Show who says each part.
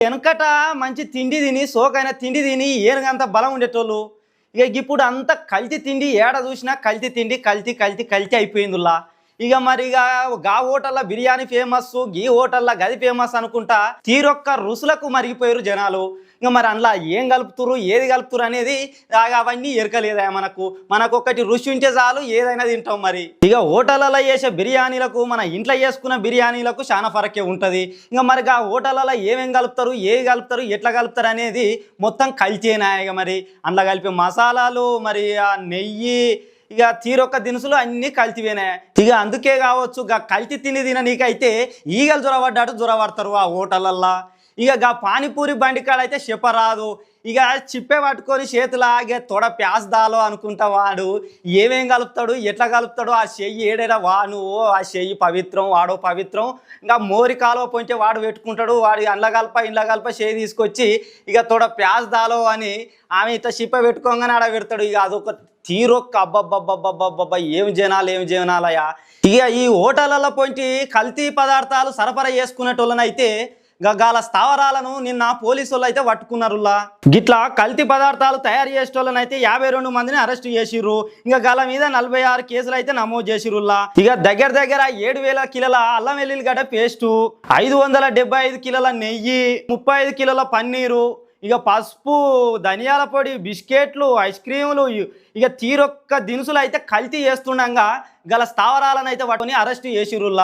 Speaker 1: వెనకట మంచి తిండి తిని సోకైన తిండి తిని ఏనుగంత బలం ఉండేటోళ్ళు. ఇక ఇప్పుడు అంత కల్తీ తిండి ఏడ చూసినా కల్తీ తిండి కల్తీ కల్తీ కల్తీ అయిపోయిందిలా. ఇక మరి గా హోటల్లో బిర్యానీ ఫేమస్, గీ హోటల్లో గది ఫేమస్ అనుకుంటా తీరొక్క రుసులకు మరిగిపోయారు జనాలు. ఇక మరి అందులో ఏం కలుపుతురు ఏది కలుపుతురు అనేది అవన్నీ ఎరకలేదా మనకు. మనకు ఒకటి రుచి ఉంటే చాలు ఏదైనా తింటాం. మరి ఇక హోటళ్ళలో చేసే బిర్యానీలకు మన ఇంట్లో చేసుకున్న బిర్యానీలకు చాలా ఫరకే ఉంటుంది. ఇక మరి ఆ హోటళ్ళలో ఏమేం కలుపుతారు ఏది కలుపుతారు ఎట్లా కలుపుతారు అనేది మొత్తం కల్తీనా. ఇక మరి అందులో కలిపే మసాలాలు మరి ఆ నెయ్యి ఇక తీరొక్క దినుసులు అన్నీ కల్తీవేనాయి. ఇక అందుకే కావచ్చు కల్తీ తిని తిన నీకైతే ఈగలు జ్వరపడ్డాడు జ్వరపడతారు ఆ హోటళ్ళల్లో. ఇక పానీపూరి బండి కాడ అయితే చెప్పరాదు. ఇక చిప్పే పట్టుకొని చేతులు ఆగే తొడ ప్యాస్ దాలో అనుకుంటా వాడు ఏమేం కలుపుతాడు ఎట్లా కలుపుతాడు ఆ చెయ్యి ఏడేడా నువ్వు ఆ చెయ్యి పవిత్రం వాడో పవిత్రం. ఇంకా మోరి కాలువ పోంటే వాడు పెట్టుకుంటాడు. వాడు ఇండ్ల కలప చేయి తీసుకొచ్చి ఇక తొడ ప్యాస్ దాలో అని ఆమె ఇట్లా చిప్ప పెట్టుకోగానే ఆడ పెడతాడు. ఇక అదొక తీరొక్క అబ్బబ్బబ్బబ్బబ్బబ్బ ఏం జనాలయా. ఇక ఈ హోటళ్ళలో పోయి కల్తీ పదార్థాలు సరఫరా చేసుకునేటోళ్ళనైతే గాల స్థావరాలను నిన్న పోలీసు వాళ్ళు అయితే పట్టుకున్నారులా. గిట్లా కల్తీ పదార్థాలు తయారు చేసేటోళ్ళనైతే 52 మందిని అరెస్ట్ చేసిర్రు. ఇంకా గల మీద 46 కేసులు అయితే నమోదు చేసిరుల్లా. ఇక దగ్గర 7,000 కిలోల అల్లం వెల్లుల్లిగడ్డ పేస్టు, 575 కిలోల నెయ్యి, 35 కిలోల పన్నీరు, ఇక పసుపు, ధనియాల పొడి, బిస్కెట్లు, ఐస్ క్రీములు, ఇక తీరొక్క దినుసులు అయితే కల్తీ చేస్తుండగా గల స్థావరాలను అయితే పట్టుకొని అరెస్ట్ చేసిరుల్లా.